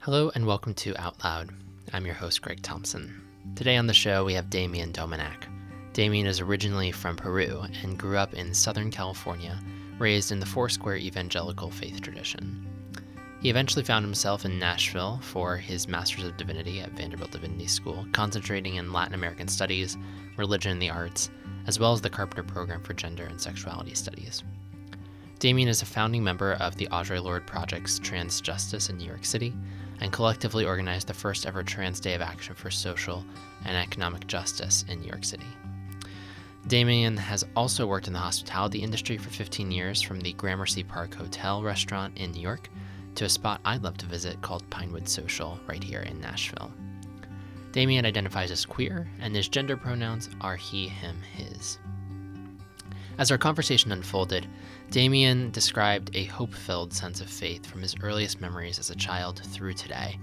Hello and welcome to Out Loud. I'm your host, Greg Thompson. Today on the show, we have Damien Domenack. Damien is originally from Peru and grew up in Southern California, raised in the Foursquare evangelical faith tradition. He eventually found himself in Nashville for his Masters of Divinity at Vanderbilt Divinity School, concentrating in Latin American studies, religion and the arts, as well as the Carpenter Program for Gender and Sexuality Studies. Damien is a founding member of the Audre Lorde Project's TransJustice in New York City, and collectively organized the first ever Trans Day of Action for Social and Economic Justice in New York City. Damien has also worked in the hospitality industry for 15 years, from the Gramercy Park Hotel restaurant in New York to a spot I'd love to visit called Pinewood Social right here in Nashville. Damien identifies as queer, and his gender pronouns are he, him, his. As our conversation unfolded, Damien described a hope-filled sense of faith from his earliest memories as a child through today,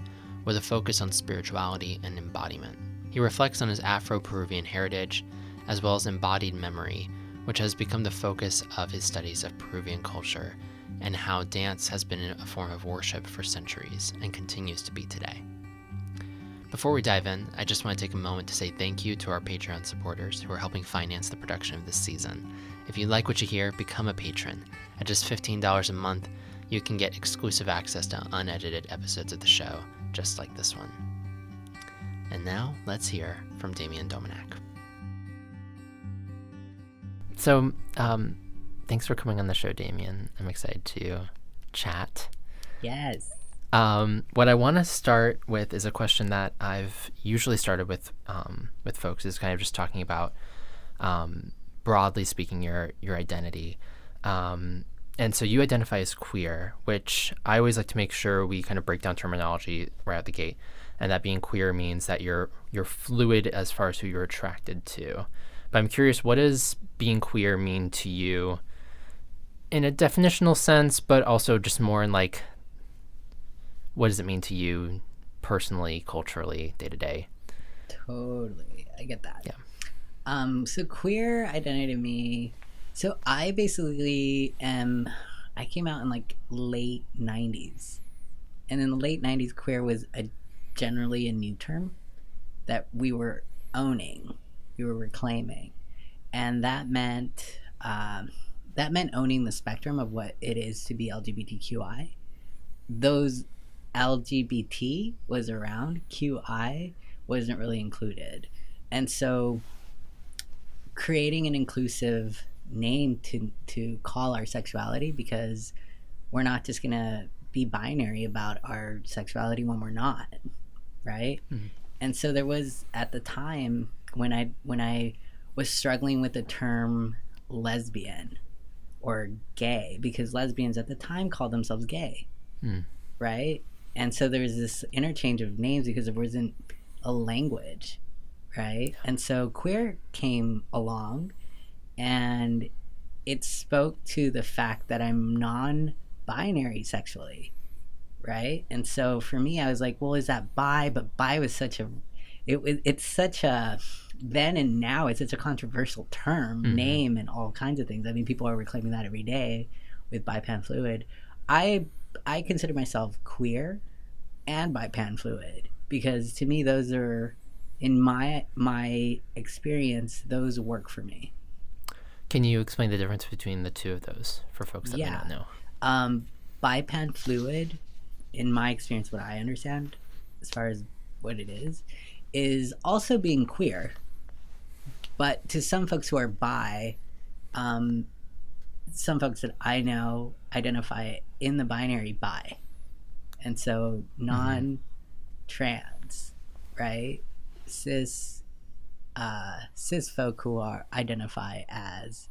with a focus on spirituality and embodiment. He reflects on his Afro-Peruvian heritage, as well as embodied memory, which has become the focus of his studies of Peruvian culture, and how dance has been a form of worship for centuries and continues to be today. Before we dive in, I just want to take a moment to say thank you to our Patreon supporters who are helping finance the production of this season. If you like what you hear, become a patron. At just $15 a month, you can get exclusive access to unedited episodes of the show, just like this one. And now, let's hear from Damien Domenack. So, thanks for coming on the show, Damien. I'm excited to chat. Yes. What I want to start with is a question that I've usually started with folks, is kind of just talking about, broadly speaking, your identity. And so you identify as queer, which I always like to make sure we kind of break down terminology right out the gate. And that being queer means that you're fluid as far as who you're attracted to. But I'm curious, what does being queer mean to you in a definitional sense, but also just more in like, what does it mean to you personally, culturally, day to day? Totally. I get that. Yeah. So queer identity to me, so I basically I came out in like late 90s. And in the late 90s, queer was generally a new term that we were owning, we were reclaiming. And that meant owning the spectrum of what it is to be LGBTQI. Those LGBT was around, QI wasn't really included. And so creating an inclusive name to call our sexuality, because we're not just gonna be binary about our sexuality when we're not, right? Mm-hmm. And so there was, at the time when I was struggling with the term lesbian or gay, because lesbians at the time called themselves gay, right? And so there was this interchange of names because there wasn't a language, right? And so queer came along, and it spoke to the fact that I'm non-binary sexually, right? And so for me, I was like, well, is that bi? But bi was it's such a, then and now, it's such a controversial term, name, and all kinds of things. I mean, people are reclaiming that every day with bi, pan, fluid. I consider myself queer and bi, pan, fluid, because to me those are, in my experience, those work for me. Can you explain the difference between the two of those for folks that may not know? Bi, pan, fluid, in my experience, what I understand as far as what it is also being queer. But to some folks who are bi, some folks that I know identify in the binary bi. And so non-trans, right? Cis folk who identify as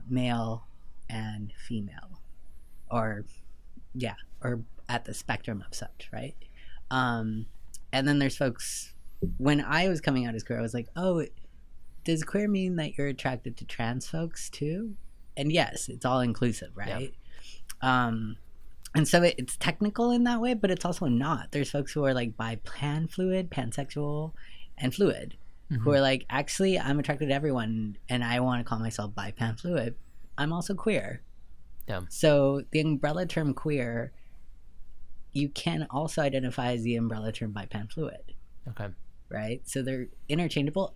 male and female, or at the spectrum of such, right? And then there's folks, when I was coming out as queer, I was like, oh, does queer mean that you're attracted to trans folks too? And yes, it's all inclusive, right? Yeah. And so it's technical in that way, but it's also not. There's folks who are like bi, pan, fluid, pansexual, and fluid, who are like, actually, I'm attracted to everyone, and I want to call myself bi, pan, fluid. I'm also queer. Yeah. So the umbrella term queer you can also identify as the umbrella term bipanfluid. Okay. Right? So they're interchangeable,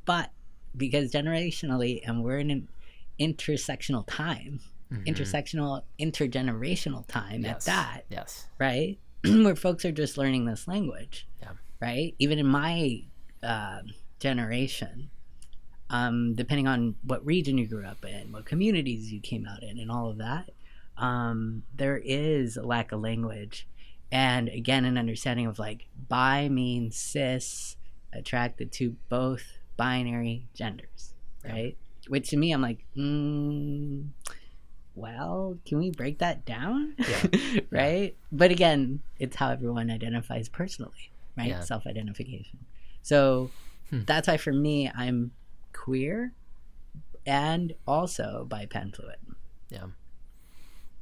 but because generationally, and we're in an intersectional time, intergenerational time at that, right? Where folks are just learning this language, right? Even in my generation, depending on what region you grew up in, what communities you came out in, and all of that, there is a lack of language. And again, an understanding of like bi means cis, attracted to both binary genders, right? Which to me, I'm like, well, can we break that down? Right? But again, it's how everyone identifies personally, right? Self-identification. So that's why for me, I'm queer and also bipanfluid. Yeah.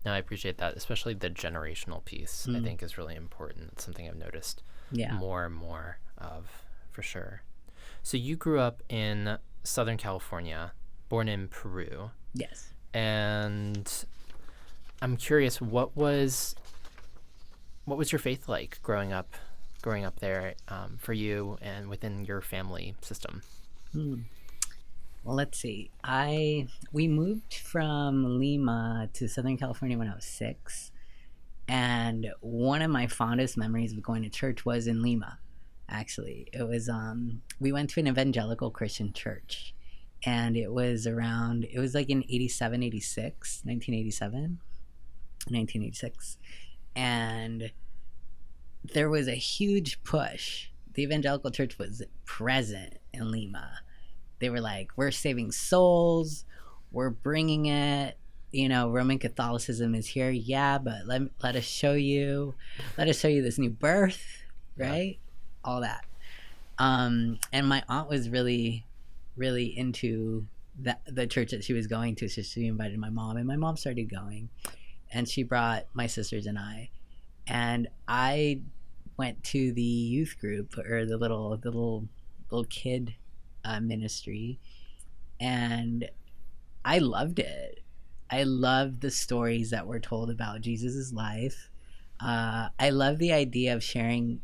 No, I appreciate that, especially the generational piece. I think is really important. It's something I've noticed more and more of, for sure. So you grew up in Southern California, born in Peru. Yes. And I'm curious, what was your faith like growing up there for you and within your family system? Well, let's see. We moved from Lima to Southern California when I was 6, and one of my fondest memories of going to church was in Lima. Actually, it was we went to an evangelical Christian church, and it was like in 1986, and there was a huge push. The evangelical church was present in Lima. They were like, we're saving souls, we're bringing it, Roman Catholicism is here, but let us show you this new birth, right? All that. And my aunt was really, really into the church that she was going to, so she invited my mom, and my mom started going, and she brought my sisters and I went to the youth group, or the little kid ministry, and I loved it. I loved the stories that were told about Jesus's life. I love the idea of sharing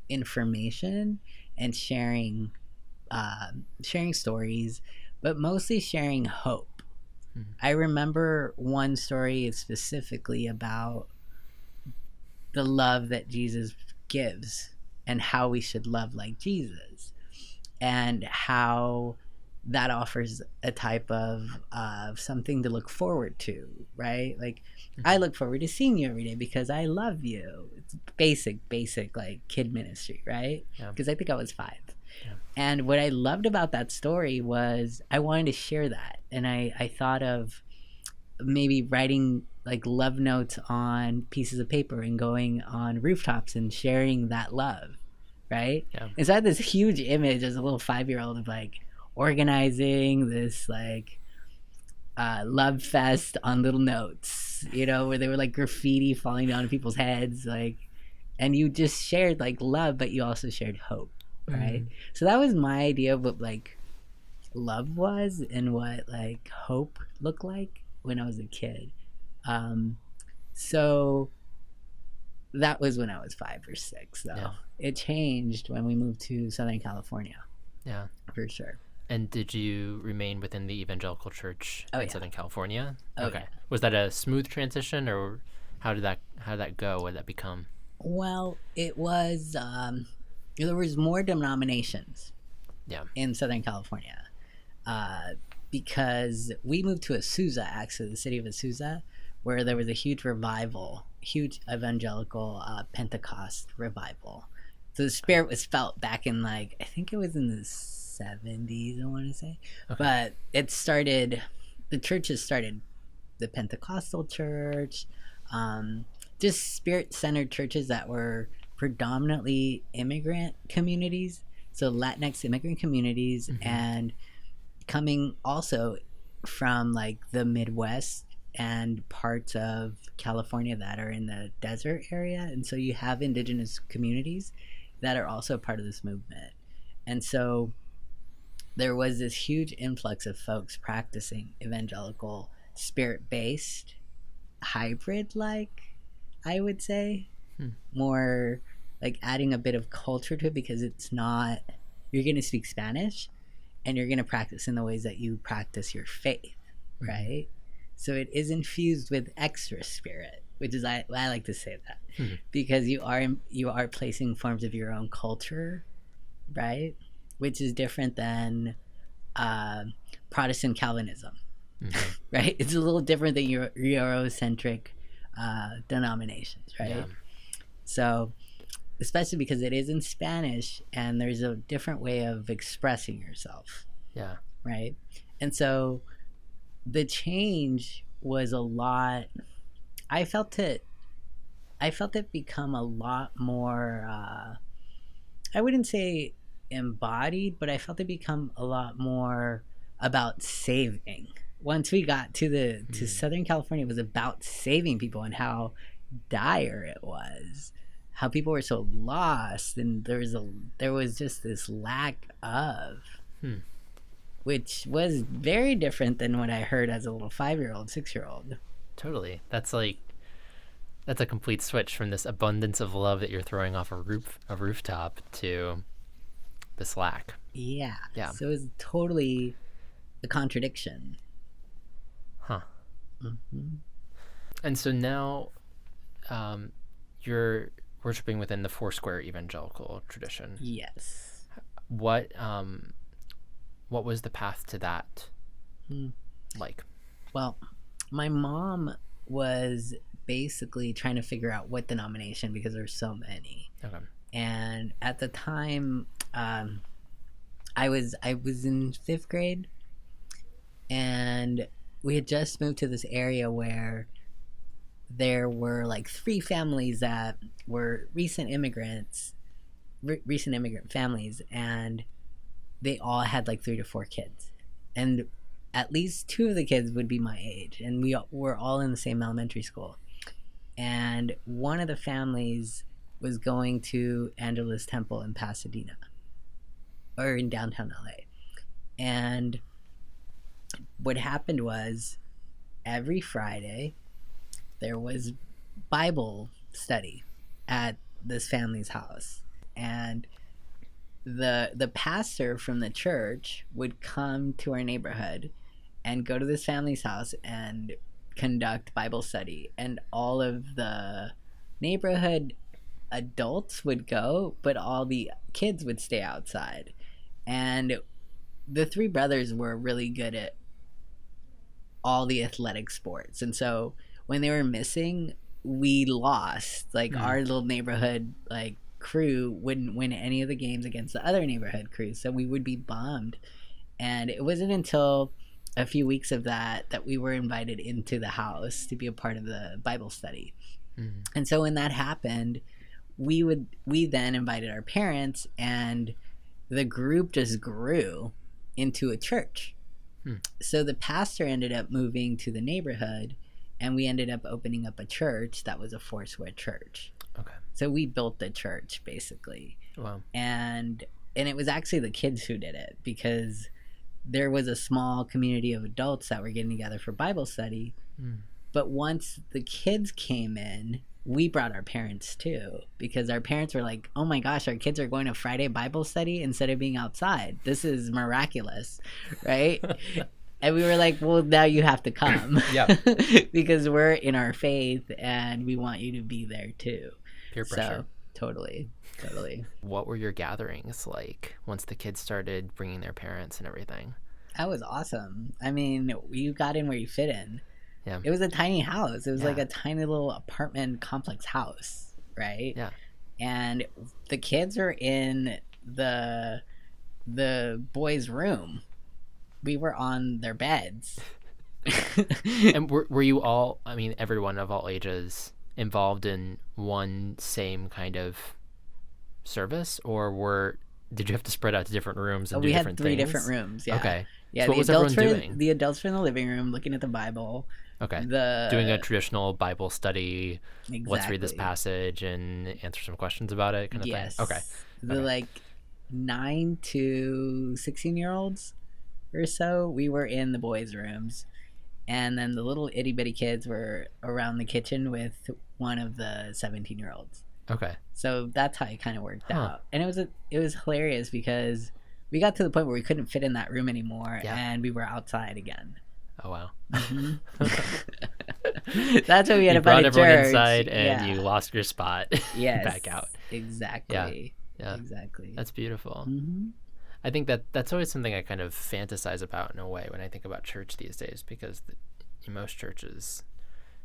information and sharing stories, but mostly sharing hope. I remember one story specifically about the love that Jesus gives and how we should love like Jesus, and how that offers a type of something to look forward to, right? Like, I look forward to seeing you every day because I love you. It's basic like kid ministry, right? Because I think I was 5. And what I loved about that story was I wanted to share that, and I thought of maybe writing like love notes on pieces of paper and going on rooftops and sharing that love, right? And so I had this huge image as a little 5-year-old of like organizing this like love fest on little notes, where they were like graffiti falling down on people's heads, like, and you just shared like love, but you also shared hope, right? So that was my idea of what like love was and what like hope looked like when I was a kid. So that was when I was 5 or 6, though. It changed when we moved to Southern California. For sure. And did you remain within the evangelical church in Southern California? Okay. Was that a smooth transition, or how did that go? What did that become? Well, it was there was more denominations in Southern California, because we moved to Azusa, actually, the city of Azusa, where there was a huge evangelical Pentecost revival. So the spirit was felt back in like, I think it was in the 70s, I want to say. But the churches started, the Pentecostal church, just spirit-centered churches that were predominantly immigrant communities, so Latinx immigrant communities, and coming also from like the Midwest and parts of California that are in the desert area. And so you have indigenous communities that are also part of this movement. And so there was this huge influx of folks practicing evangelical, spirit-based, hybrid-like I would say. More like adding a bit of culture to it, because it's not, you're going to speak Spanish and you're going to practice in the ways that you practice your faith, right? So it is infused with extra spirit, which is, I like to say that, because you are placing forms of your own culture, right? Which is different than Protestant Calvinism, right? It's a little different than Eurocentric denominations, right? Yeah. So, especially because it is in Spanish and there's a different way of expressing yourself. Yeah. Right? And so the change was a lot, I felt it become a lot more, I wouldn't say embodied, but I felt it become a lot more about saving. Once we got to Southern California, it was about saving people and how dire it was, how people were so lost, and there was just this lack of, which was very different than what I heard as a little 5-year-old, 6-year-old. Totally. That's a complete switch from this abundance of love that you're throwing off a rooftop to this lack. Yeah. Yeah. So it was totally a contradiction. Huh. And so now you're worshiping within the Foursquare evangelical tradition. Yes. What was the path to that like? Well, my mom was basically trying to figure out what denomination, because there's so many. Okay. And at the time, I was in 5th grade, and we had just moved to this area where there were like 3 families that were recent immigrant families, and they all had like 3 to 4 kids, and at least 2 of the kids would be my age, and we were all in the same elementary school. And one of the families was going to Angelus Temple in Pasadena, or in downtown LA. And what happened was, every Friday there was Bible study at this family's house, and the pastor from the church would come to our neighborhood and go to this family's house and conduct Bible study, and all of the neighborhood adults would go, but all the kids would stay outside. And the 3 brothers were really good at all the athletic sports, and so when they were missing, we lost. Like our little neighborhood like crew wouldn't win any of the games against the other neighborhood crews, so we would be bummed. And it wasn't until a few weeks of that we were invited into the house to be a part of the Bible study. And so when that happened, we then invited our parents, and the group just grew into a church. So the pastor ended up moving to the neighborhood, and we ended up opening up a church that was a Foursquare church. Okay. So we built the church basically. Wow. And it was actually the kids who did it, because there was a small community of adults that were getting together for Bible study. But once the kids came in, we brought our parents too, because our parents were like, oh my gosh, our kids are going to Friday Bible study instead of being outside. This is miraculous, right? And we were like, well, now you have to come. Yeah. Because we're in our faith and we want you to be there too. Peer pressure. So, totally. What were your gatherings like once the kids started bringing their parents and everything? That was awesome. I mean, you got in where you fit in. Yeah. It was a tiny house. It was like a tiny little apartment complex house, right? Yeah. And the kids were in the boys' room. We were on their beds. And were you all, I mean, everyone of all ages involved in one same kind of service, or did you have to spread out to different rooms and do different things? We had 3 different rooms, yeah. Okay. Yeah, so what was everyone doing? The adults were in the living room looking at the Bible. Okay. Doing a traditional Bible study. Exactly. Let's read this passage and answer some questions about it kind of thing. Okay. The 9 to 16-year-olds or so, we were in the boys' rooms. And then the little itty-bitty kids were around the kitchen with one of the 17-year-olds. Okay. So that's how it kind of worked out. And it was hilarious because we got to the point where we couldn't fit in that room anymore, and we were outside again. Oh, wow. Mm-hmm. That's what we had you to brought find everyone church. inside and you lost your spot. Back out. Exactly. Yeah. Exactly. That's beautiful. Mm-hmm. I think that's always something I kind of fantasize about in a way when I think about church these days, because in most churches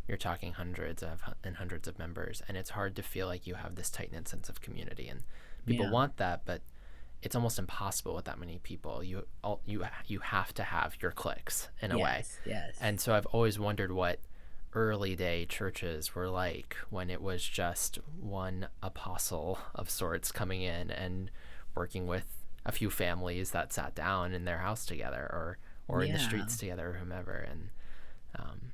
you're talking hundreds of members, and it's hard to feel like you have this tight-knit sense of community, and people want that, but it's almost impossible with that many people. You have to have your cliques in a way. Yes. And so I've always wondered what early day churches were like when it was just one apostle of sorts coming in and working with a few families that sat down in their house together or in the streets together, or whomever. And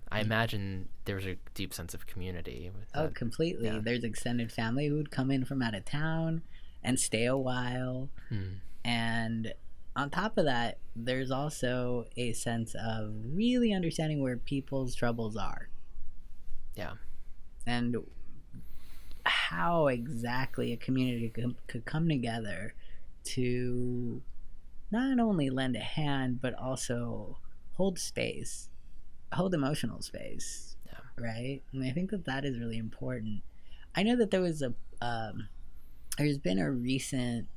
I imagine there was a deep sense of community with that. Completely. Yeah. There's extended family who would come in from out of town and stay a while. And on top of that, there's also a sense of really understanding where people's troubles are. Yeah. And how exactly a community could come together to not only lend a hand, but also hold space, hold emotional space. Yeah. Right? And I think that is really important. I know that there was there's been a recent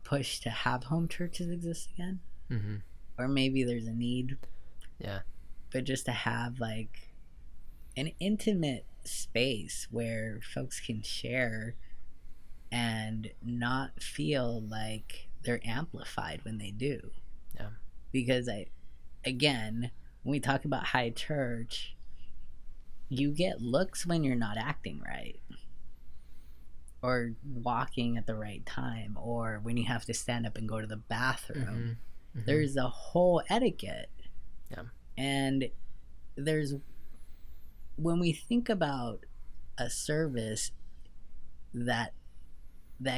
push to have home churches exist again. Mm-hmm. Or maybe there's a need. Yeah. But just to have like an intimate space where folks can share and not feel like they're amplified when they do. Yeah. Because when we talk about high church, you get looks when you're not acting right, or walking at the right time, or when you have to stand up and go to the bathroom. Mm-hmm. Mm-hmm. There's a whole etiquette. Yeah. And when we think about a service that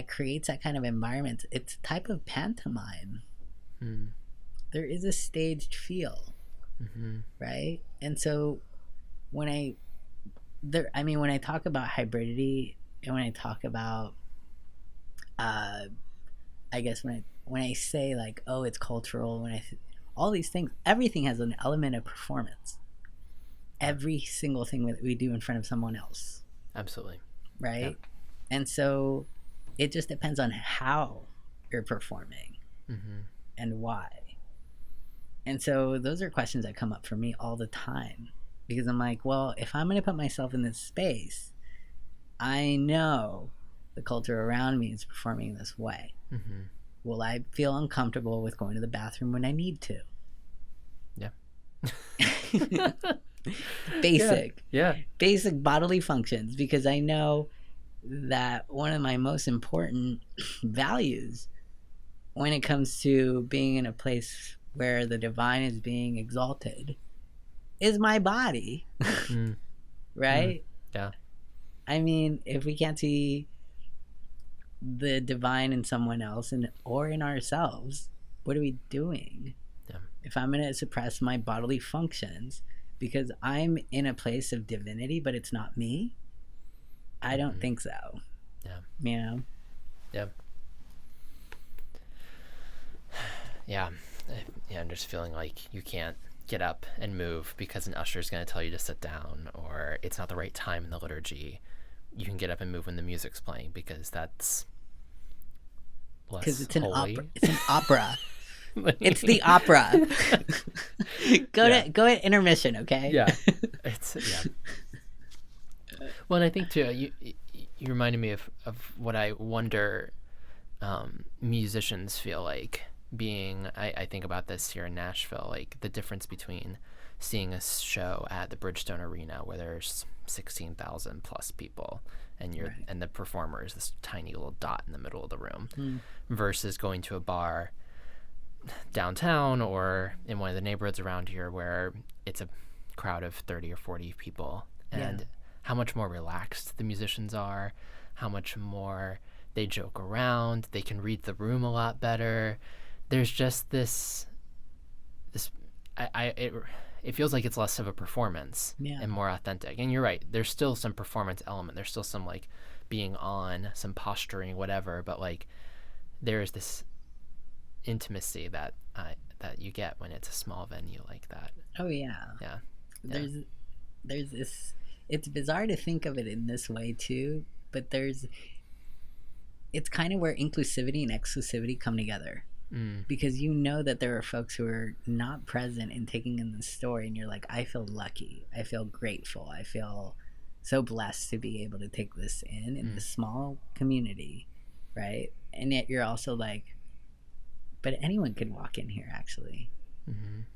creates that kind of environment, it's a type of pantomime. Mm. There is a staged feel. Mm-hmm. Right? And so when I talk about hybridity, and when I talk about I guess when I say like, oh, it's cultural, all these things, everything has an element of performance. Every single thing that we do in front of someone else. Absolutely. Right? Yeah. And so it just depends on how you're performing. Mm-hmm. And why. And so those are questions that come up for me all the time, because I'm like, well, if I'm going to put myself in this space, I know the culture around me is performing this way. Mm-hmm. Will I feel uncomfortable with going to the bathroom when I need to? Yeah. Basic bodily functions, because I know that one of my most important values when it comes to being in a place where the divine is being exalted is my body. Right? Yeah. I mean, if we can't see the divine in someone else or in ourselves, what are we doing? Yeah. If I'm going to suppress my bodily functions because I'm in a place of divinity, but it's not me, I don't think so. Yeah. You know? Yeah. Yeah. Yeah, I'm just feeling like you can't get up and move because an usher is going to tell you to sit down, or it's not the right time in the liturgy. You can get up and move when the music's playing because that's less holy. Because it's an opera. It's an opera. It's the opera. Go to intermission, okay? Yeah. Well, and I think too, you reminded me of what I wonder musicians feel like being. I think about this here in Nashville, like the difference between seeing a show at the Bridgestone Arena where there's 16,000 plus people and and the performer is this tiny little dot in the middle of the room, versus going to a bar downtown or in one of the neighborhoods around here where it's a crowd of 30 or 40 people, and how much more relaxed the musicians are, how much more they joke around, they can read the room a it it feels like it's less of a performance and more authentic. And you're right, there's still some performance element. There's still some like being on, some posturing, whatever, but like there is this intimacy that you get when it's a small venue like that. Oh yeah. Yeah. There's this, it's bizarre to think of it in this way too, but it's kind of where inclusivity and exclusivity come together. Because you know that there are folks who are not present and taking in the story, and you're like, I feel lucky, I feel grateful, I feel so blessed to be able to take this in this small community, right? And yet you're also like, but anyone could walk in here actually,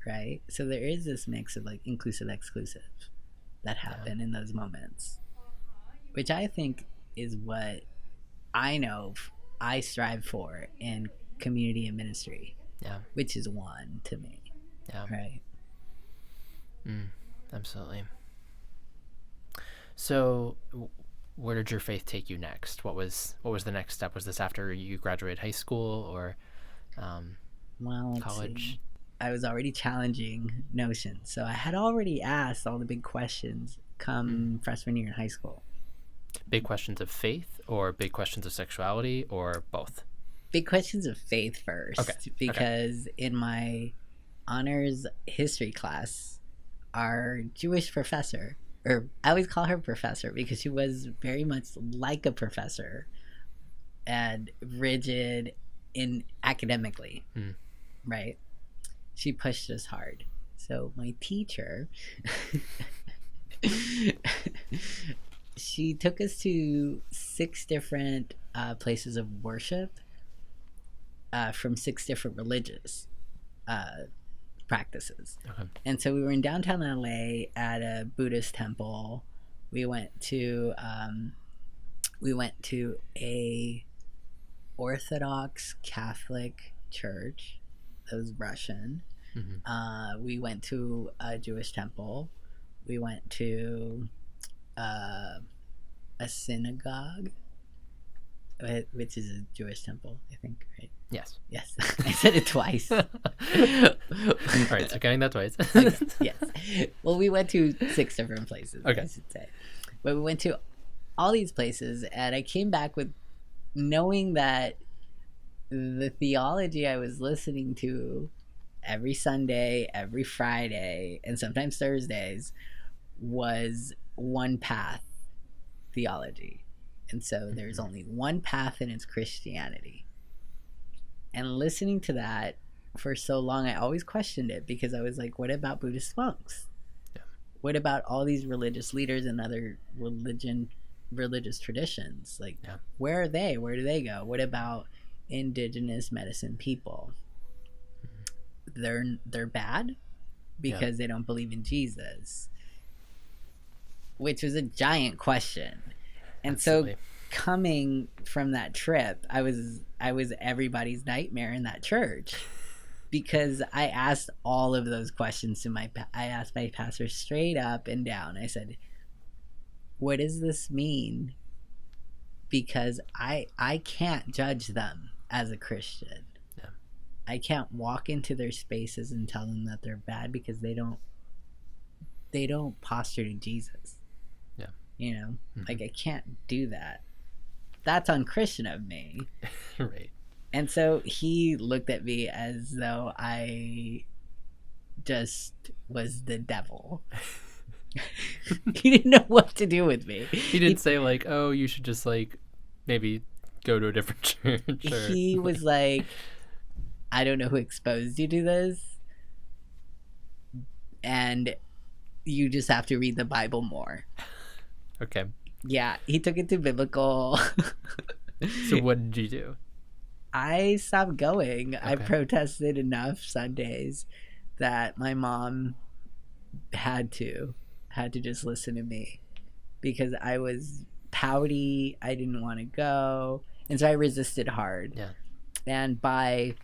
right? So there is this mix of like inclusive, exclusive that happen in those moments, which I think is what I know I strive for in community and ministry, which is one to me, right? Absolutely. So where did your faith take you next? What was the next step? Was this after you graduated high school or college? I was already challenging notions, so I had already asked all the big questions come freshman year in high school. Big questions of faith or big questions of sexuality or both? Big questions of faith first, because in my honors history class, our Jewish professor, or I always call her professor because she was very much like a professor and rigid in academically, right? She pushed us hard. So my teacher, she took us to 6 different places of worship from 6 different religious practices. And so we were in downtown LA at a Buddhist temple. We went to a Orthodox Catholic church that was Russian. We went to a Jewish temple. We went to a synagogue, which is a Jewish temple, I think, right? Yes. I said it twice. All right, so counting that twice. Yes. Well, we went to 6 different places, I should say. But we went to all these places, and I came back with knowing that the theology I was listening to every Sunday, every Friday, and sometimes Thursdays was one path theology. And so there's only one path, and it's Christianity. And listening to that for so long, I always questioned it because I was like, what about Buddhist monks? What about all these religious leaders and other religious traditions? Like, where are they? Where do they go? What about indigenous medicine people? They're bad because they don't believe in Jesus, which was a giant question. And so coming from that trip, I was everybody's nightmare in that church because I asked all of those questions to I asked my pastor straight up and down. I said, what does this mean? Because I can't judge them as a Christian. I can't walk into their spaces and tell them that they're bad because they don't posture to Jesus. You know, like I can't do that. That's unchristian of me. Right. And so he looked at me as though I just was the devil. He didn't know what to do with me. He didn't say like, oh, you should just like maybe go to a different church. Or... He was like, I don't know who exposed you to this, and you just have to read the Bible more. Okay. Yeah, he took it to biblical. So what did you do? I stopped going. Okay. I protested enough Sundays that my mom had to just listen to me because I was pouty. I didn't want to go. And so I resisted hard. Yeah. And by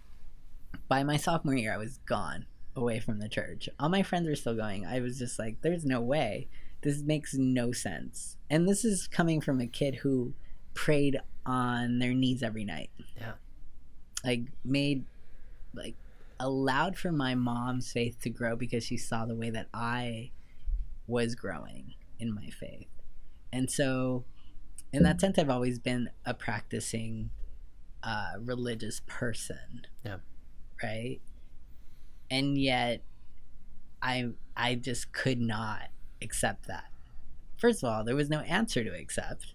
my sophomore year, I was gone away from the church. All my friends were still going. I was just like, there's no way. This makes no sense. And this is coming from a kid who prayed on their knees every night. Yeah. Like made like allowed for my mom's faith to grow because she saw the way that I was growing in my faith. And so in that sense, I've always been a practicing religious person. Yeah. Right? And yet I just could not accept that. First of all, there was no answer to accept.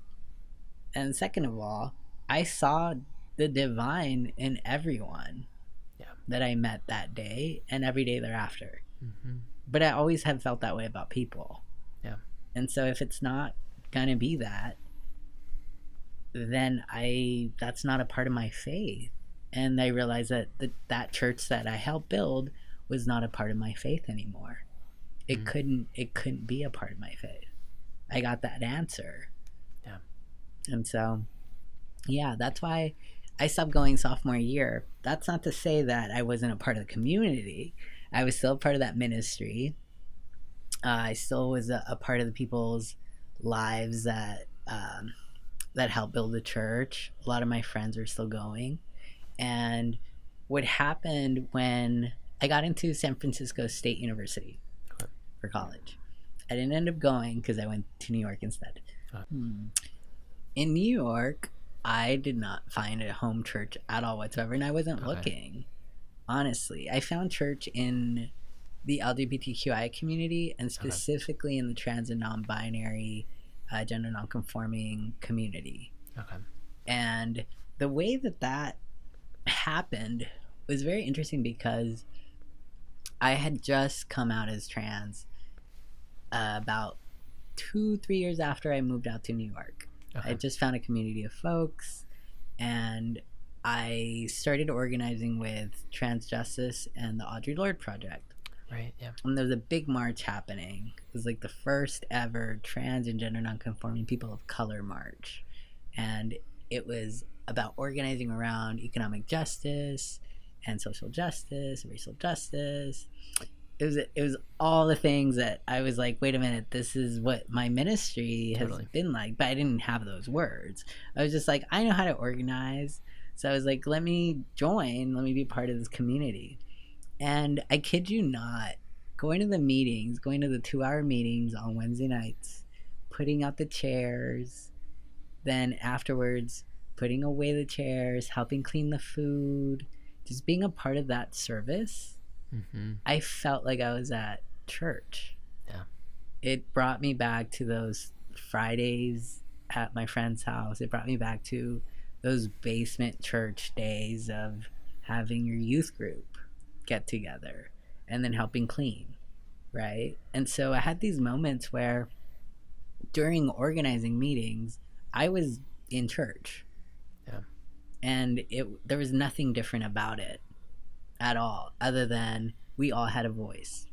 And second of all, I saw the divine in everyone that I met that day and every day thereafter. Mm-hmm. But I always have felt that way about people. Yeah. And so if it's not going to be that, then that's not a part of my faith. And I realized that that church that I helped build was not a part of my faith anymore. It couldn't be a part of my faith. I got that answer. Yeah. And so, yeah, that's why I stopped going sophomore year. That's not to say that I wasn't a part of the community. I was still a part of that ministry. I still was a part of the people's lives that helped build the church. A lot of my friends are still going. And what happened when I got into San Francisco State University for college, I didn't end up going because I went to New York instead. In New York, I did not find a home church at all whatsoever, and I wasn't looking. Honestly, I found church in the LGBTQI community, and specifically in the trans and non-binary, gender non-conforming community. And the way that happened was very interesting because I had just come out as trans about 2-3 years after I moved out to New York. I just found a community of folks, and I started organizing with TransJustice and the Audre Lorde Project. Right, yeah. And there was a big march happening. It was like the first ever trans and gender nonconforming people of color march. And it was about organizing around economic justice and social justice, racial justice. It was all the things that I was like, wait a minute, this is what my ministry has been like. But I didn't have those words. I was just like, I know how to organize. So I was like, let me join. Let me be part of this community. And I kid you not, going to the 2-hour meetings on Wednesday nights, putting out the chairs, then afterwards putting away the chairs, helping clean the food, just being a part of that service, I felt like I was at church. Yeah. It brought me back to those Fridays at my friend's house. It brought me back to those basement church days of having your youth group get together and then helping clean, right? And so I had these moments where during organizing meetings, I was in church. Yeah. And there was nothing different about it at all, other than we all had a voice.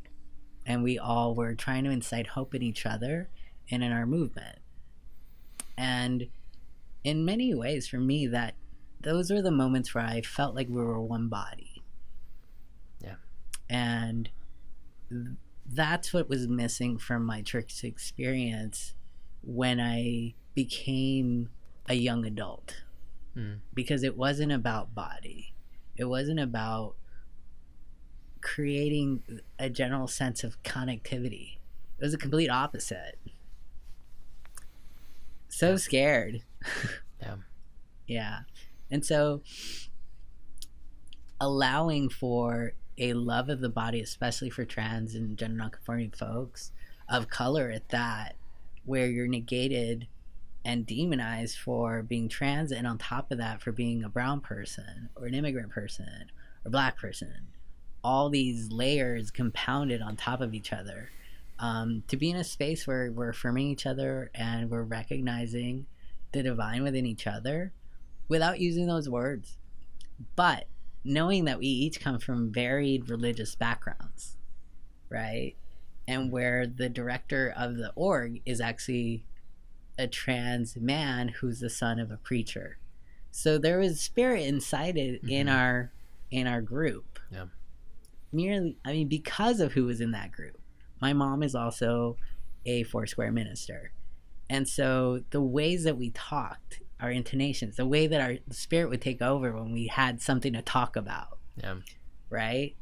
And we all were trying to incite hope in each other and in our movement. And in many ways, for me, those were the moments where I felt like we were one body. Yeah. And that's what was missing from my church experience when I became a young adult. Because it wasn't about body. It wasn't about creating a general sense of connectivity. It was the complete opposite. So scared. Yeah. Yeah. And so allowing for a love of the body, especially for trans and gender nonconforming folks of color at that, where you're negated and demonized for being trans, and on top of that for being a brown person or an immigrant person or black person, all these layers compounded on top of each other, to be in a space where we're affirming each other and we're recognizing the divine within each other without using those words, but knowing that we each come from varied religious backgrounds, right? And where the director of the org is actually a trans man who's the son of a preacher. So there was spirit incited in our group. Yeah. Because of who was in that group. My mom is also a Foursquare minister. And so the ways that we talked, our intonations, the way that our spirit would take over when we had something to talk about. Yeah. Right?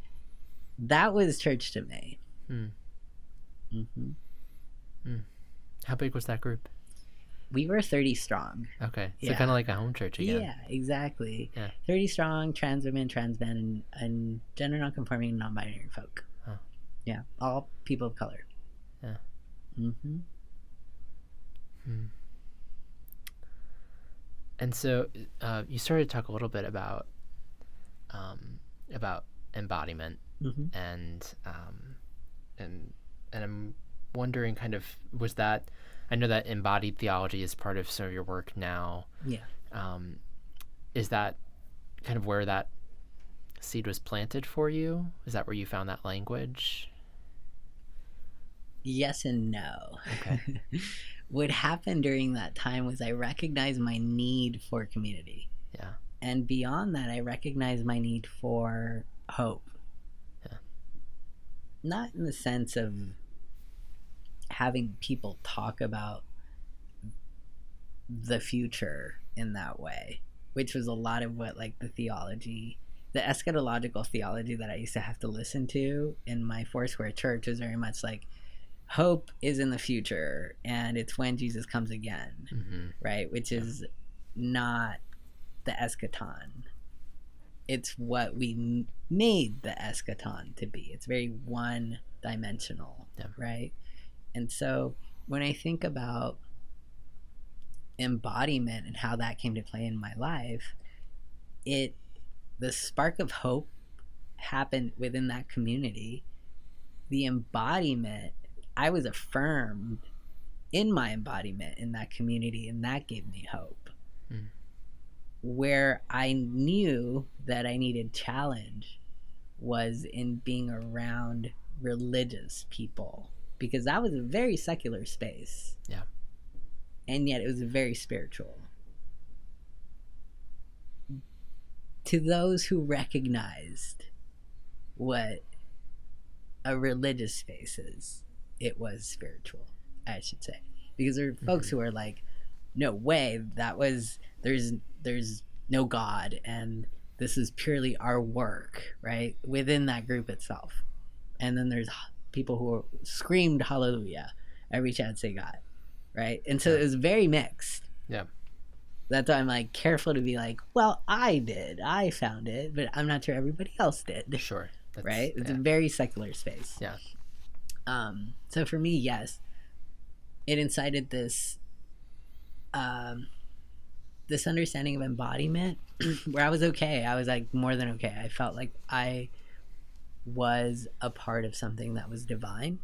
That was church to me. Mm. Mm-hmm. Mm. How big was that group? We were 30 strong. Okay, so Yeah. kind of like a home church again. Yeah, exactly. Yeah. 30 strong, trans women, trans men, and gender non-conforming, non-binary folk. Huh. Yeah, all people of color. Yeah. Mm-hmm. Mm. And so you started to talk a little bit about embodiment, Mm-hmm. and I'm wondering, kind of, was that, I know that embodied theology is part of some of your work now. Yeah. Is that kind of where that seed was planted for you? Is that where you found that language? Yes and no. Okay. What happened during that time was I recognized my need for community. Yeah. And beyond that, I recognized my need for hope. Yeah. Not in the sense of having people talk about the future in that way, which was a lot of what, like, the theology, the eschatological theology that I used to have to listen to in my Foursquare church was very much like, hope is in the future and it's when Jesus comes again. Mm-hmm. Right? Which is not the eschaton. It's what we made the eschaton to be. It's very one-dimensional. Yeah. Right? And so when I think about embodiment and how that came to play in my life, the spark of hope happened within that community. The embodiment, I was affirmed in my embodiment in that community, and that gave me hope. Mm. Where I knew that I needed challenge was in being around religious people, because that was a very secular space. Yeah. And yet it was very spiritual. To those who recognized what a religious space is, it was spiritual, I should say. Because there are folks who are like, no way, there's no God, and this is purely our work, right? Within that group itself. And then there's people who screamed hallelujah every chance they got, right? And so it was very mixed. Yeah. That's why I'm like careful to be like, well, I found it, but I'm not sure everybody else did. Sure. Right? It's a very secular space. Yeah. So for me, yes, it incited this this understanding of embodiment where I was okay. I was like more than okay. I felt like I was a part of something that was divine,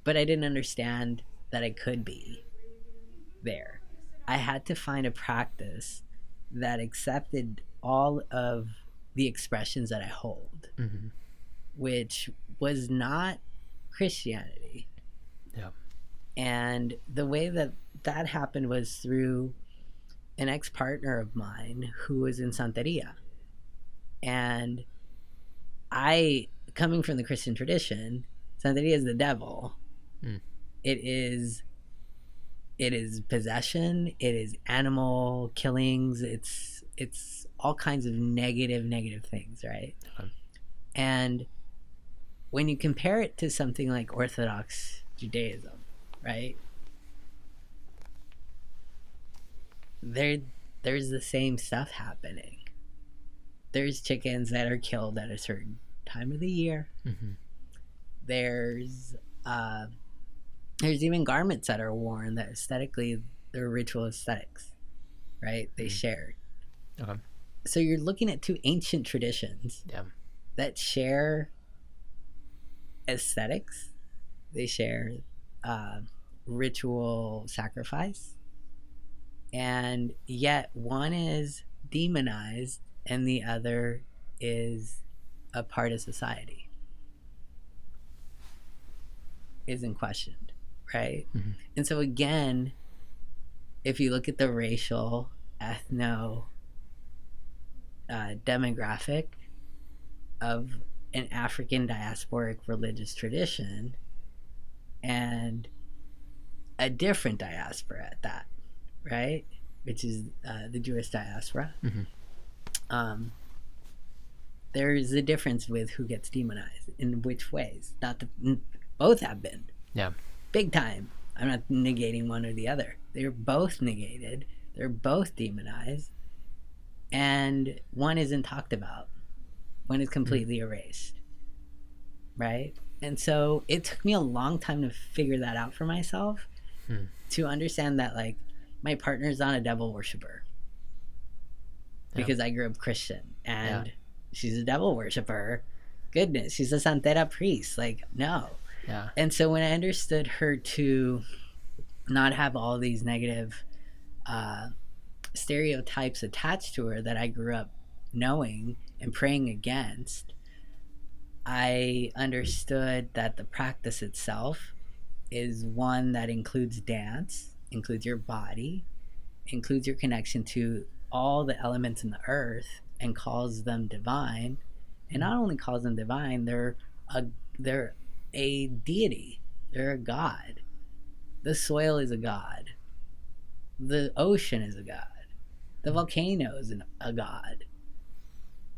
but I didn't understand that I could be there. I had to find a practice that accepted all of the expressions that I hold, which was not Christianity. Yeah. And the way that happened was through an ex-partner of mine who was in Santeria. And I, coming from the Christian tradition, Santeria is the devil. Mm. It is possession. It is animal killings. It's all kinds of negative things, right? Okay. And when you compare it to something like Orthodox Judaism, right? There's the same stuff happening. There's chickens that are killed at a certain time of the year. Mm-hmm. There's even garments that are worn that aesthetically they're ritual aesthetics, right? They shared. Okay. So you're looking at two ancient traditions that share aesthetics. They share ritual sacrifice. And yet one is demonized and the other is a part of society. Isn't questioned, right? Mm-hmm. And so again, if you look at the racial, demographic of an African diasporic religious tradition and a different diaspora at that, right? Which is the Jewish diaspora. Mm-hmm. there's a difference with who gets demonized in which ways. Both have been. Yeah. Big time. I'm not negating one or the other. They're both negated. They're both demonized. And one isn't talked about. One is completely erased. Right? And so it took me a long time to figure that out for myself. To understand that, like, my partner's not a devil worshiper. Because I grew up Christian. And she's a devil worshiper. Goodness, she's a Santera priest. Like, no. Yeah. And so when I understood her to not have all these negative stereotypes attached to her that I grew up knowing and praying against, I understood that the practice itself is one that includes dance, includes your body, includes your connection to all the elements in the earth, and calls them divine. And not only calls them divine, they're a deity. They're a god. The soil is a god. The ocean is a god. The volcano is a god.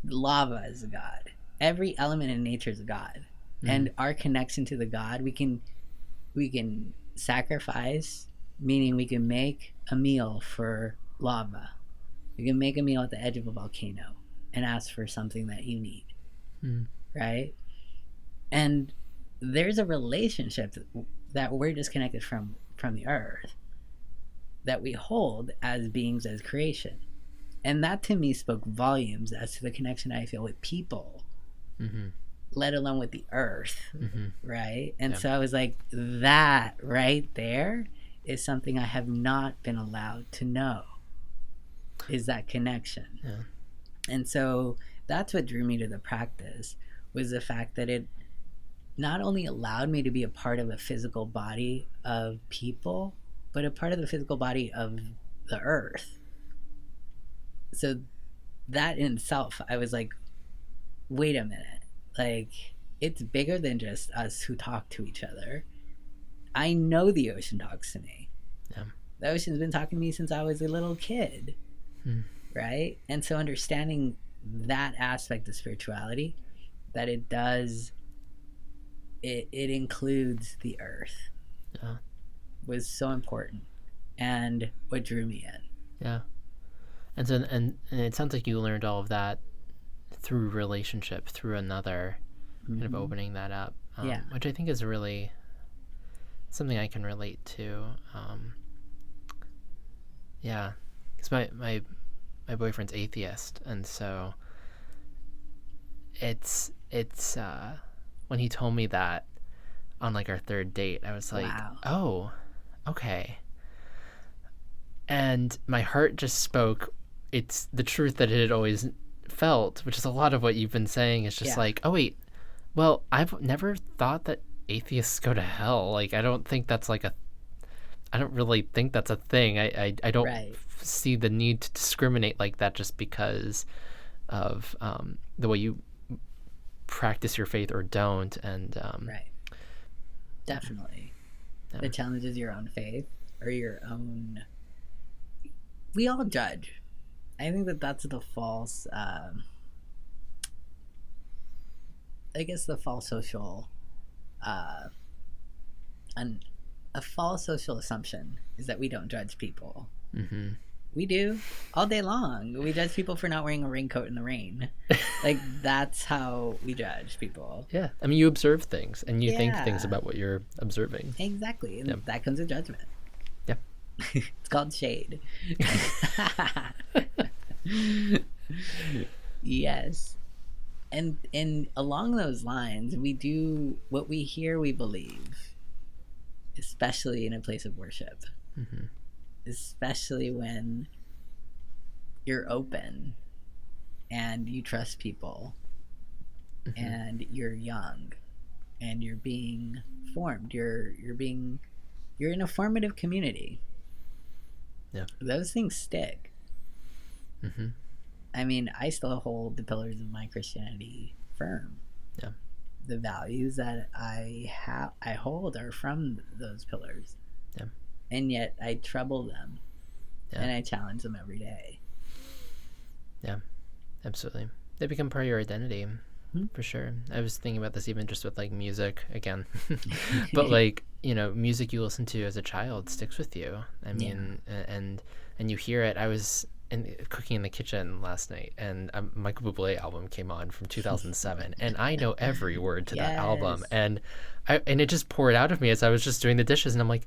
The lava is a god. Every element in nature is a god. And our connection to the god, we can sacrifice, meaning we can make a meal for lava. We can make a meal at the edge of a volcano and ask for something that you need. Right? And there's a relationship that we're disconnected from the earth that we hold as beings, as creation. And that to me spoke volumes as to the connection I feel with people, let alone with the earth. Right? And so I was like, that right there is something I have not been allowed to know, is that connection. And so that's what drew me to the practice, was the fact that it not only allowed me to be a part of a physical body of people, but a part of the physical body of the earth. So that in itself, I was like, wait a minute. Like, it's bigger than just us who talk to each other. I know the ocean talks to me. The ocean's been talking to me since I was a little kid. Right? And so understanding that aspect of spirituality, that it does, it includes the earth, was so important, and what drew me in. And so and it sounds like you learned all of that through relationship, through another, kind of opening that up, which I think is really something I can relate to. Because my boyfriend's atheist, and so it's when he told me that on like our third date, I was like, wow. Oh, okay. And my heart just spoke. It's the truth that it had always felt, which is a lot of what you've been saying. Is just like, oh wait, well, I've never thought that atheists go to hell. Like, I don't really think that's a thing. I don't see the need to discriminate like that just because of the way you practice your faith or don't. And definitely, the challenge is your own faith or your own. We all judge. I think that's the false. I guess the false social. And a false social assumption is that we don't judge people. We do all day long. We judge people for not wearing a raincoat in the rain. Like, that's how we judge people. Yeah. I mean, you observe things and you think things about what you're observing. Exactly. And that comes with judgment. Yeah. It's called shade. Yes. And along those lines, we do what we hear, we believe, especially in a place of worship. Especially when you're open and you trust people and you're young and you're being formed. You're in a formative community. Those things stick. I mean, I still hold the pillars of my Christianity firm. The values that I hold are from those pillars. And yet I trouble them and I challenge them every day. Absolutely. They become part of your identity, for sure. I was thinking about this even just with like music again, but like, you know, music you listen to as a child sticks with you. I mean, and you hear it. I was cooking in the kitchen last night, and a Michael Buble album came on from 2007, and I know every word to that album, and it just poured out of me as I was just doing the dishes, and I'm like,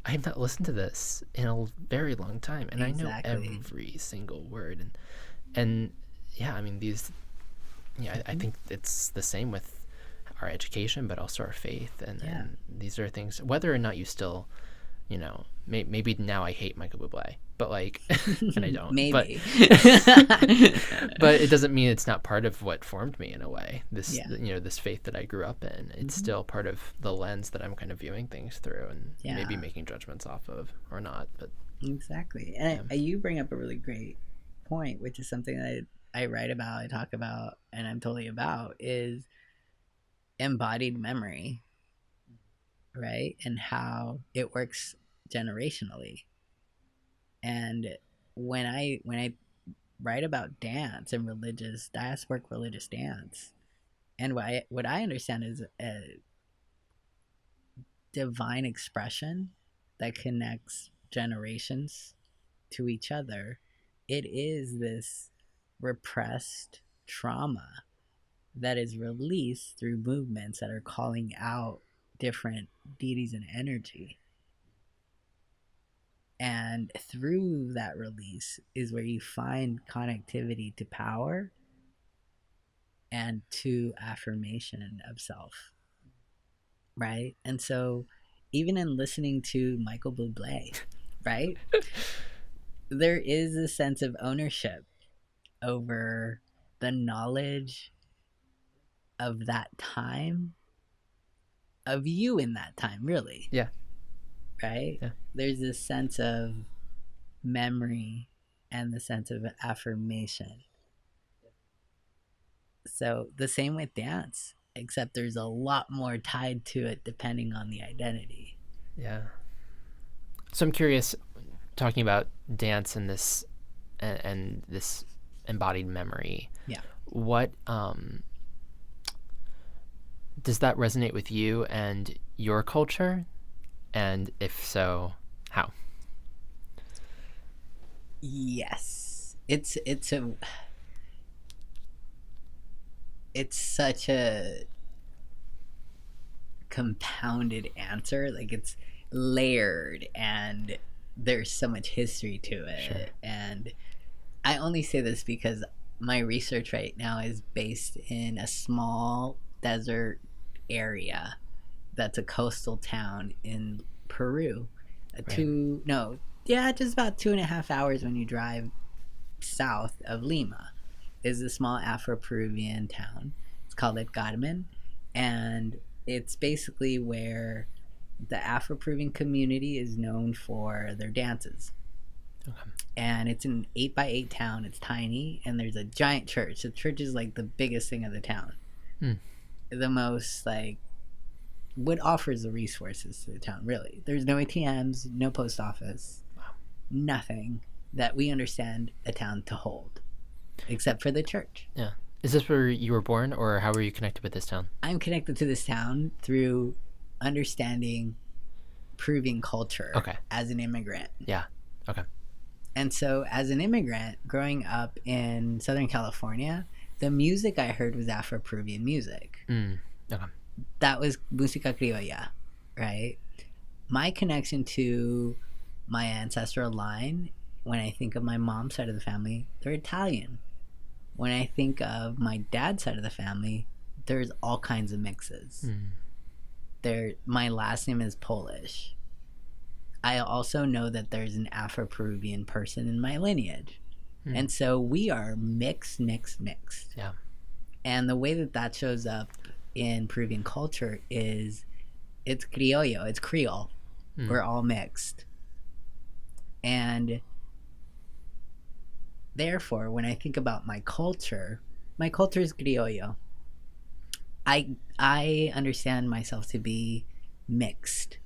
I have not listened to this in a very long time, and I know every single word, and yeah, I mean I think it's the same with our education, but also our faith, and these are things, whether or not you still, you know, maybe now I hate Michael Buble, but like, and I don't, maybe, but it doesn't mean it's not part of what formed me in a way. This, you know, this faith that I grew up in, it's still part of the lens that I'm kind of viewing things through, and maybe making judgments off of or not. But exactly, and you bring up a really great point, which is something that I write about, I talk about, and I'm totally about, is embodied memory, right? And how it works generationally. And when I write about dance and diasporic religious dance, and what I understand is a divine expression that connects generations to each other, it is this repressed trauma that is released through movements that are calling out different deities and energy. And through that release is where you find connectivity to power and to affirmation of self, right? And so even in listening to Michael Buble, right, there is a sense of ownership over the knowledge of that time, of you in that time, really. Yeah. Right? Yeah. There's this sense of memory and the sense of affirmation. So the same with dance, except there's a lot more tied to it depending on the identity. Yeah. So I'm curious, talking about dance and this embodied memory. Yeah. What does that resonate with you and your culture? And if so, how? Yes. It's such a compounded answer. Like, it's layered and there's so much history to it. Sure. And I only say this because my research right now is based in a small desert area that's a coastal town in Peru. Just about 2.5 hours when you drive south of Lima is a small Afro-Peruvian town. It's called Godman, and it's basically where the Afro-Peruvian community is known for their dances. Okay. And it's an 8x8 town. It's tiny, and there's a giant church. The church is like the biggest thing of the town. The most, like, what offers the resources to the town, really. There's no ATMs, no post office, nothing that we understand a town to hold, except for the church. Yeah. Is this where you were born, or how were you connected with this town? I'm connected to this town through understanding Peruvian culture as an immigrant. Yeah. Okay. And so as an immigrant growing up in Southern California, the music I heard was Afro-Peruvian music. Okay. That was música criolla, right? My connection to my ancestral line, when I think of my mom's side of the family, they're Italian. When I think of my dad's side of the family, there's all kinds of mixes. My last name is Polish. I also know that there's an Afro-Peruvian person in my lineage. And so we are mixed. Yeah. And the way that shows up in Peruvian culture is it's criollo, it's Creole. We're all mixed. And therefore, when I think about my culture is criollo. I understand myself to be mixed,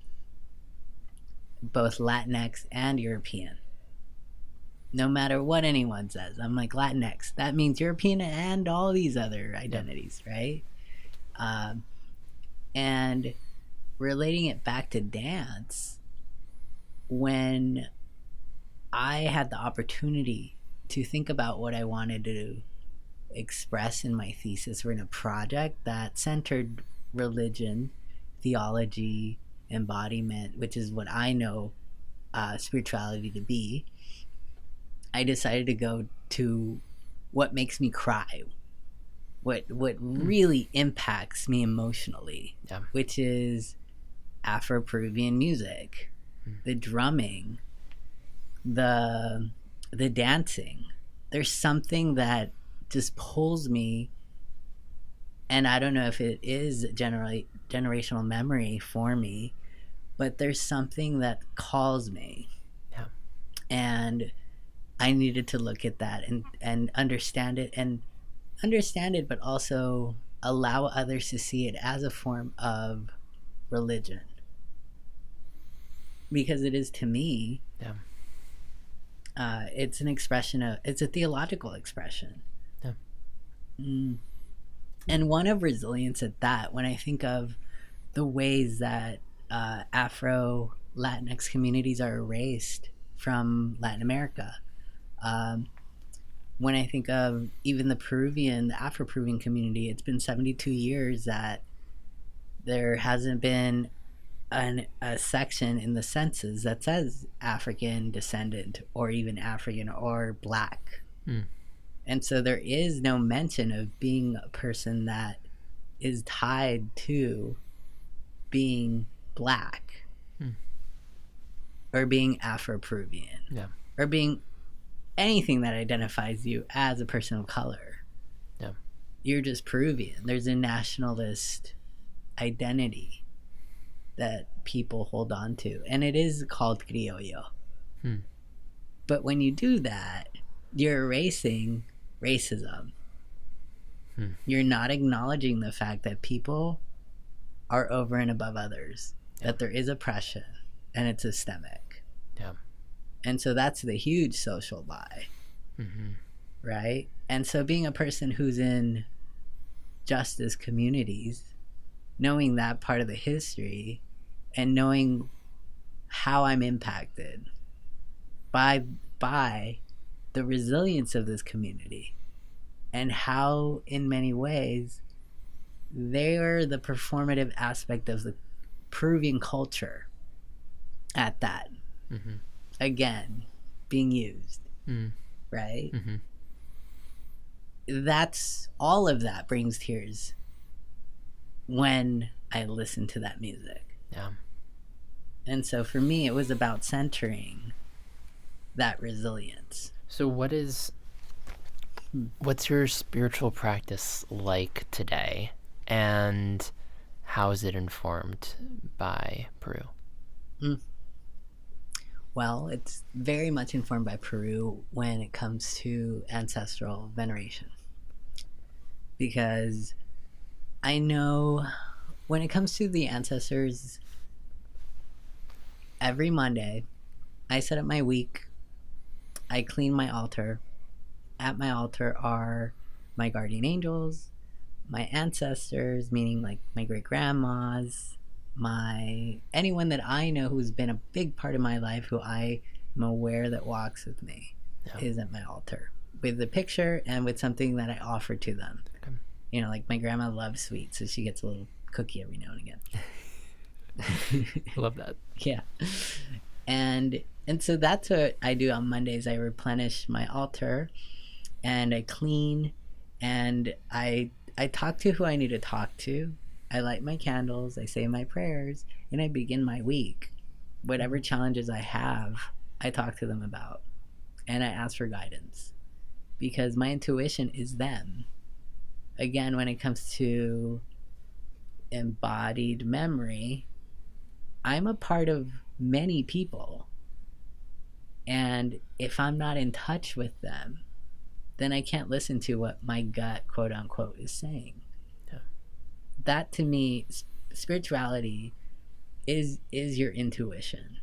both Latinx and European. no matter what anyone says. I'm like, Latinx, that means European and all these other identities, right? And relating it back to dance, when I had the opportunity to think about what I wanted to express in my thesis or in a project that centered religion, theology, embodiment, which is what I know spirituality to be, I decided to go to what makes me cry, what really impacts me emotionally, which is Afro-Peruvian music, the drumming, the dancing. There's something that just pulls me, and I don't know if it is generational memory for me, but there's something that calls me. And I needed to look at that and understand it, but also allow others to see it as a form of religion, because it is to me. It's an expression of, it's a theological expression. And one of resilience at that, when I think of the ways that Afro Latinx communities are erased from Latin America, when I think of even the Afro-Peruvian community, it's been 72 years that there hasn't been a section in the census that says African descendant or even African or Black. And so there is no mention of being a person that is tied to being Black or being Afro-Peruvian or being anything that identifies you as a person of color. You're just Peruvian. There's a nationalist identity that people hold on to, and it is called criollo. But when you do that, you're erasing racism. You're not acknowledging the fact that people are over and above others, that there is oppression, and it's systemic. And so that's the huge social lie, right? And so being a person who's in justice communities, knowing that part of the history and knowing how I'm impacted by the resilience of this community, and how in many ways they're the performative aspect of the Peruvian culture at that. Again, being used, right? That's all of that brings tears when I listen to that music. And so for me, it was about centering that resilience. So what's your spiritual practice like today, and how is it informed by Peru? Well, it's very much informed by Peru when it comes to ancestral veneration, because I know when it comes to the ancestors, every Monday I set up my week, I clean my altar. At my altar are my guardian angels, my ancestors, meaning like my great grandmas, anyone that I know who's been a big part of my life, who I am aware that walks with me, is at my altar with a picture and with something that I offer to them. You know, like my grandma loves sweets, so she gets a little cookie every now and again. Love that. Yeah. And so that's what I do on Mondays. I replenish my altar and I clean, and I talk to who I need to talk to. I light my candles, I say my prayers, and I begin my week. Whatever challenges I have, I talk to them about, and I ask for guidance, because my intuition is them. Again, when it comes to embodied memory, I'm a part of many people, and if I'm not in touch with them, then I can't listen to what my gut, quote unquote, is saying. That to me, spirituality is your intuition,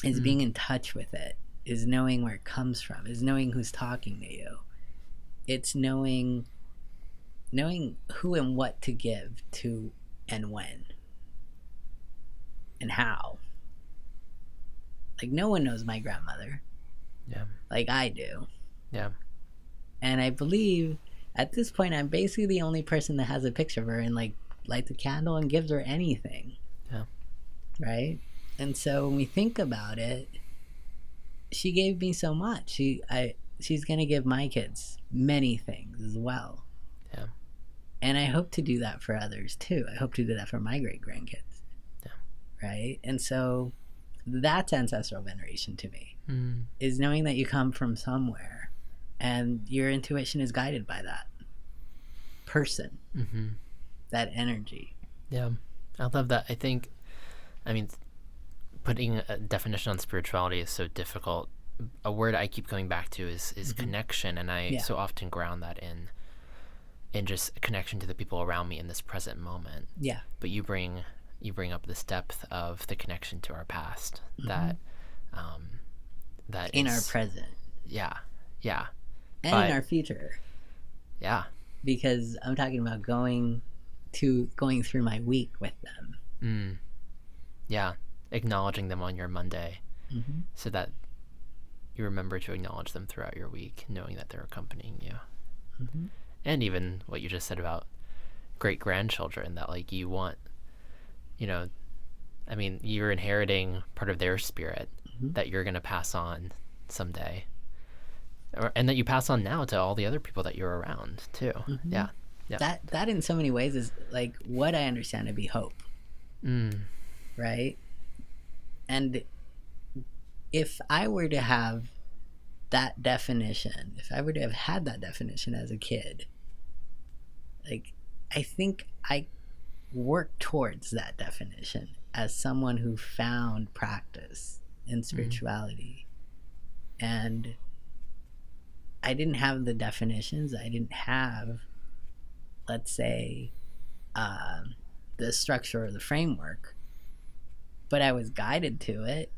is being in touch with it, is knowing where it comes from, is knowing who's talking to you. It's knowing who and what to give to and when and how. Like, no one knows my grandmother. Yeah. Like I do. Yeah. And I believe at this point I'm basically the only person that has a picture of her and like lights a candle and gives her anything. Yeah. Right? And so when we think about it, she gave me so much. She's gonna give my kids many things as well. Yeah. And I hope to do that for others too. I hope to do that for my great grandkids. Yeah. Right? And so that's ancestral veneration to me. Mm. Is knowing that you come from somewhere and your intuition is guided by that person, Mm-hmm. that energy. Yeah. I love that. I mean, putting a definition on spirituality is so difficult. A word I keep going back to is connection, and I so often ground that in just connection to the people around me in this present moment. Yeah. But you bring up this depth of the connection to our past that in is, our present. Yeah. Yeah. And in our future. Yeah. Because I'm talking about going through my week with them. Mm. Yeah. Acknowledging them on your Monday so that you remember to acknowledge them throughout your week, knowing that they're accompanying you. Mm-hmm. And even what you just said about great-grandchildren, that like you want, I mean, you're inheriting part of their spirit that you're going to pass on someday. And that you pass on now to all the other people that you're around too. Mm-hmm. Yeah. Yeah. That in so many ways is like what I understand to be hope. Mm. Right? And if I were to have that definition, if I were to have had that definition as a kid, like, I think I worked towards that definition as someone who found practice in spirituality. And I didn't have the definitions. I didn't have, let's say, the structure or the framework, but I was guided to it.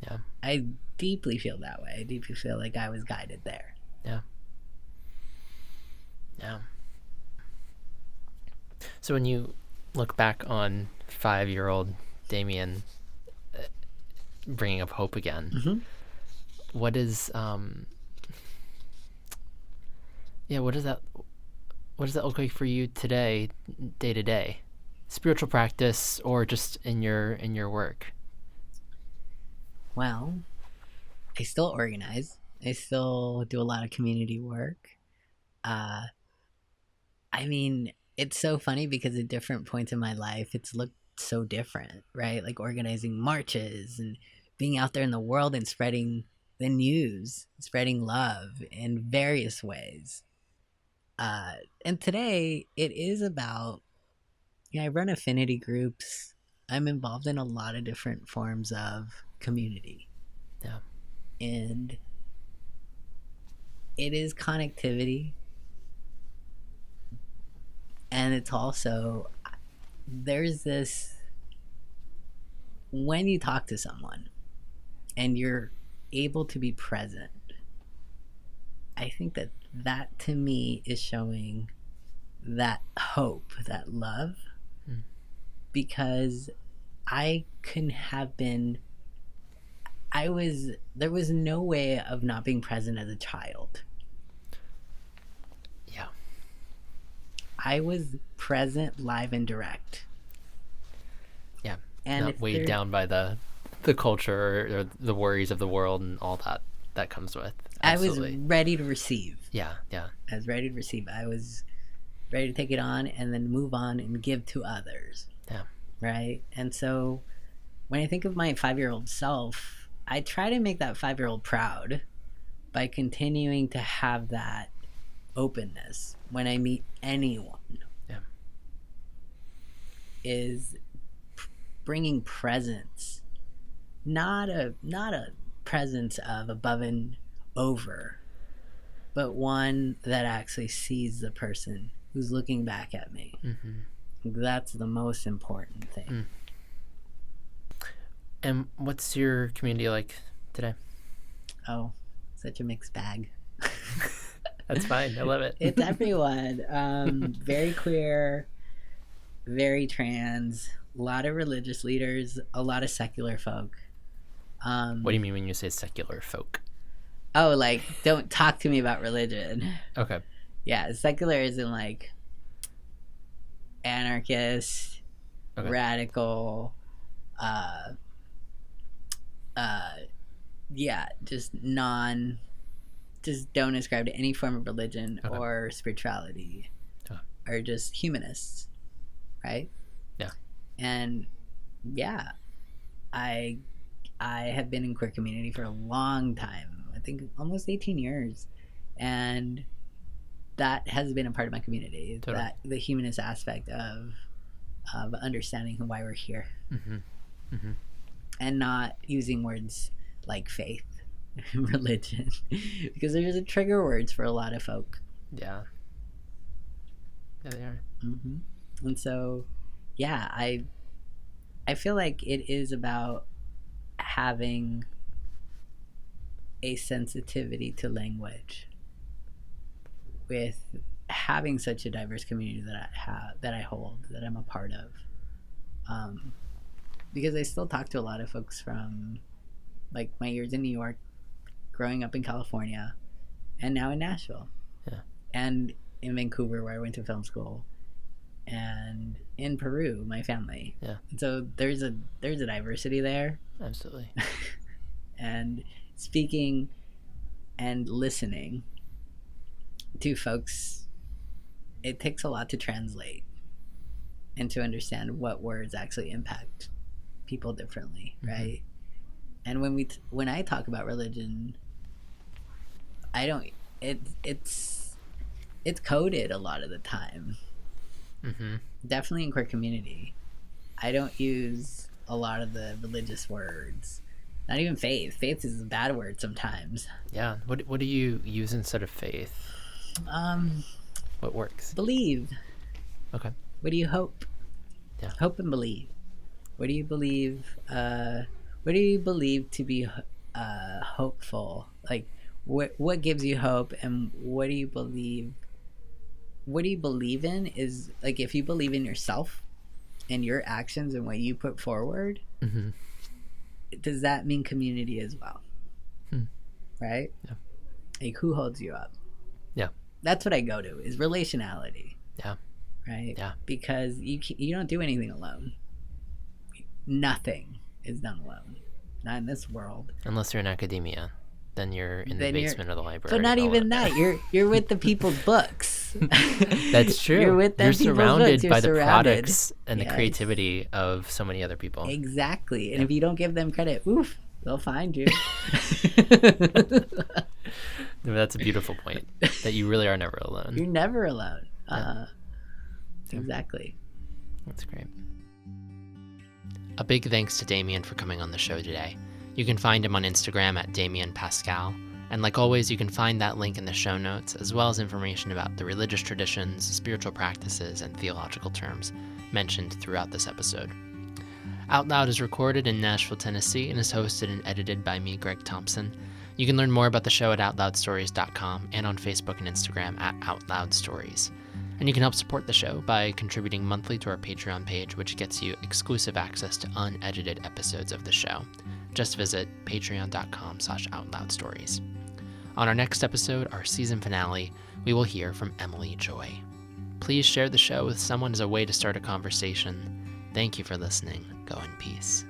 Yeah. I deeply feel that way. I deeply feel like I was guided there. Yeah. Yeah. So when you look back on 5-year-old Damien bringing up hope again, what is what does that look like for you today, day to day, spiritual practice or just in your work? Well, I still organize. I still do a lot of community work. I mean, it's so funny because at different points in my life, it's looked so different, right? Like organizing marches and being out there in the world and spreading the news, spreading love in various ways. And today it is about, I run affinity groups. I'm involved in a lot of different forms of community. Yeah. And it is connectivity. And it's also, there's this, when you talk to someone and you're able to be present, I think that to me is showing that hope, that love, because I couldn't have been, there was no way of not being present as a child. Yeah. I was present, live and direct. Yeah. And not weighed down by the culture or the worries of the world and all that comes with. Absolutely. I was ready to receive. Yeah, yeah. I was ready to receive. I was ready to take it on and then move on and give to others. Yeah. Right? And so when I think of my 5-year-old self, I try to make that 5-year-old proud by continuing to have that openness when I meet anyone. Yeah. Is bringing presence, not a presence of above and over, but one that actually sees the person who's looking back at me. That's the most important thing. And what's your community like today? Oh, such a mixed bag. That's fine. I love it. It's everyone. Very queer, very trans, a lot of religious leaders, a lot of secular folk. What do you mean when you say secular folk? Oh, like, don't talk to me about religion. Okay. Yeah, secular isn't like anarchist, Okay. radical, yeah, just don't ascribe to any form of religion Okay. or spirituality, or just humanists, right? Yeah. And yeah, I have been in queer community for a long time. I think almost 18 years, and that has been a part of my community. Totally. That the humanist aspect of understanding why we're here, and not using words like faith, religion, because there's a trigger words for a lot of folk. Yeah. Yeah, they are. And so, yeah, I feel like it is about having a sensitivity to language with having such a diverse community that I hold, that I'm a part of, because I still talk to a lot of folks from like my years in New York, growing up in California, and now in Nashville, and in Vancouver where I went to film school, and in Peru, my family. And so there's a diversity there. Absolutely. And speaking and listening to folks, it takes a lot to translate and to understand what words actually impact people differently, right? And when I talk about religion, I don't. It's coded a lot of the time. Definitely in queer community, I don't use a lot of the religious words. Not even faith. Faith is a bad word sometimes. Yeah. What do you use instead of faith? What works? Believe. Okay. What do you hope? Yeah. Hope and believe. What do you believe? What do you believe to be hopeful? Like, what gives you hope, and what do you believe? What do you believe in is, like, if you believe in yourself and your actions and what you put forward, does that mean community as well? Right? Yeah. Like, who holds you up? Yeah. That's what I go to, is relationality. Yeah. Right? Yeah. Because you don't do anything alone. Nothing is done alone. Not in this world. Unless you're in academia, then you're in the basement of the library. But not even that. You're with the people's books. That's true. You're with them. You're people's surrounded books. You're by surrounded. the products and the creativity of so many other people. Exactly. And if you don't give them credit, oof, they'll find you. That's a beautiful point. That you really are never alone. You're never alone. Exactly. That's great. A big thanks to Damien for coming on the show today. You can find him on Instagram at Damien-Pascal, and like always, you can find that link in the show notes, as well as information about the religious traditions, spiritual practices, and theological terms mentioned throughout this episode. Out Loud is recorded in Nashville, Tennessee, and is hosted and edited by me, Greg Thompson. You can learn more about the show at OutLoudStories.com and on Facebook and Instagram at OutLoudStories. And you can help support the show by contributing monthly to our Patreon page, which gets you exclusive access to unedited episodes of the show. Just visit patreon.com/OutLoudStories. On our next episode, our season finale, we will hear from Emily Joy. Please share the show with someone as a way to start a conversation. Thank you for listening. Go in peace.